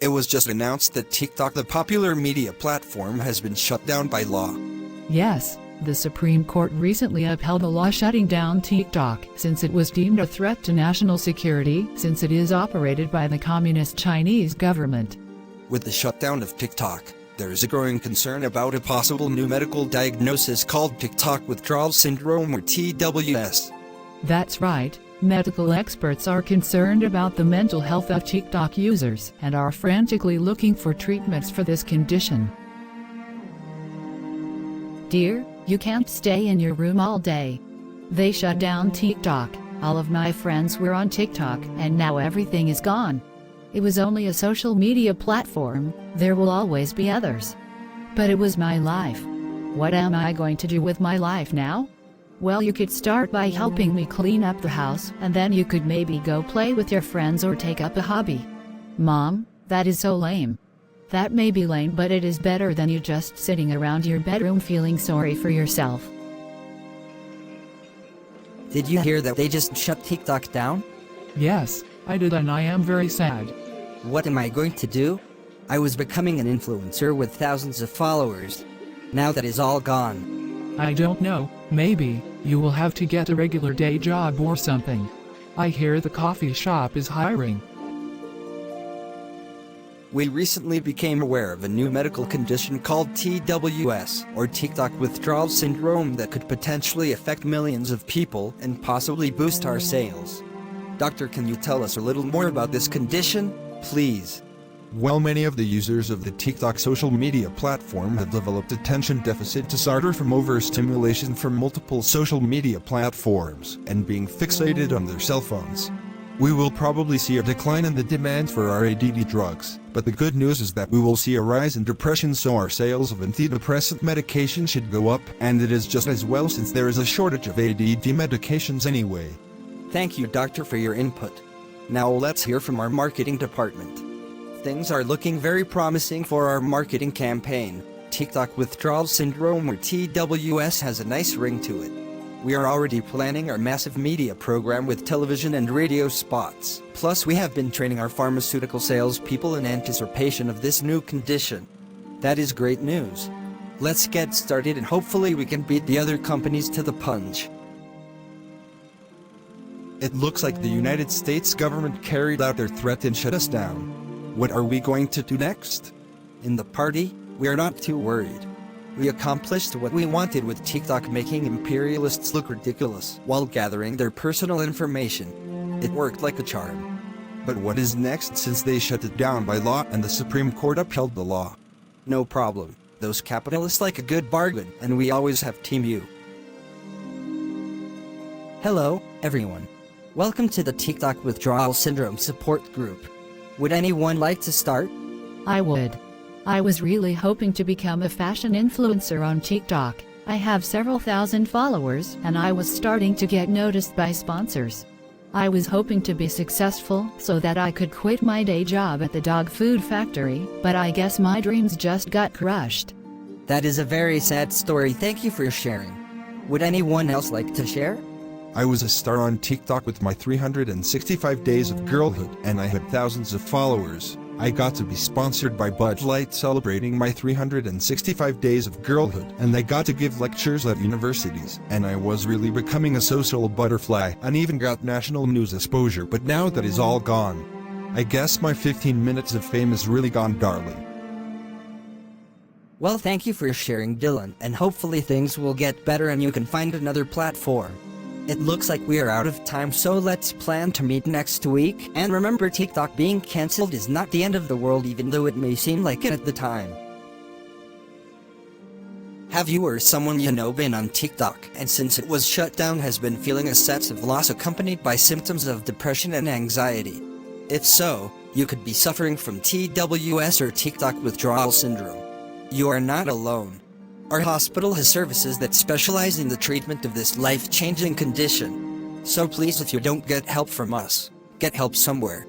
It was just announced that TikTok, the popular media platform, has been shut down by law. Yes, the Supreme Court recently upheld a law shutting down TikTok since it was deemed a threat to national security since it is operated by the Communist Chinese government. With the shutdown of TikTok, there is a growing concern about a possible new medical diagnosis called TikTok withdrawal syndrome, or TWS. That's right. Medical experts are concerned about the mental health of TikTok users and are frantically looking for treatments for this condition. Dear, you can't stay in your room all day. They shut down TikTok. All of my friends were on TikTok and now everything is gone. It was only a social media platform, there will always be others. But it was my life. What am I going to do with my life now? Well, you could start by helping me clean up the house, and then you could maybe go play with your friends or take up a hobby. Mom, that is so lame. That may be lame, but it is better than you just sitting around your bedroom feeling sorry for yourself. Did you hear that they just shut TikTok down? Yes, I did, and I am very sad. What am I going to do? I was becoming an influencer with thousands of followers. Now that is all gone. I don't know, maybe you will have to get a regular day job or something. I hear the coffee shop is hiring. We recently became aware of a new medical condition called TWS, or TikTok withdrawal syndrome, that could potentially affect millions of people and possibly boost our sales. Doctor, can you tell us a little more about this condition, please? Well, many of the users of the TikTok social media platform have developed attention deficit disorder from overstimulation from multiple social media platforms and being fixated on their cell phones. We will probably see a decline in the demand for our ADD drugs, but the good news is that we will see a rise in depression, so our sales of antidepressant medication should go up, and it is just as well since there is a shortage of ADD medications anyway. Thank you, doctor, for your input. Now let's hear from our marketing department. Things are looking very promising for our marketing campaign. TikTok withdrawal syndrome, or TWS, has a nice ring to it. We are already planning our massive media program with television and radio spots. Plus, we have been training our pharmaceutical salespeople in anticipation of this new condition. That is great news. Let's get started, and hopefully we can beat the other companies to the punch. It looks like the United States government carried out their threat and shut us down. What are we going to do next? In the party, we are not too worried. We accomplished what we wanted with TikTok, making imperialists look ridiculous while gathering their personal information. It worked like a charm. But what is next, since they shut it down by law and the Supreme Court upheld the law? No problem. Those capitalists like a good bargain, and we always have Team U. Hello, everyone. Welcome to the TikTok withdrawal syndrome support group. Would anyone like to start? I would. I was really hoping to become a fashion influencer on TikTok. I have several thousand followers, and I was starting to get noticed by sponsors. I was hoping to be successful so that I could quit my day job at the dog food factory, but I guess my dreams just got crushed. That is a very sad story. Thank you for sharing. Would anyone else like to share? I was a star on TikTok with my 365 days of girlhood, and I had thousands of followers. I got to be sponsored by Bud Light celebrating my 365 days of girlhood, and I got to give lectures at universities, and I was really becoming a social butterfly, and even got national news exposure, but now that is all gone. I guess my 15 minutes of fame is really gone, darling. Well, thank you for sharing, Dylan, and hopefully things will get better and you can find another platform. It looks like we are out of time, so let's plan to meet next week. And remember, TikTok being cancelled is not the end of the world, even though it may seem like it at the time. Have you or someone you know been on TikTok, and since it was shut down has been feeling a sense of loss accompanied by symptoms of depression and anxiety? If so, you could be suffering from TWS, or TikTok withdrawal syndrome. You are not alone. Our hospital has services that specialize in the treatment of this life-changing condition. So please, if you don't get help from us, get help somewhere.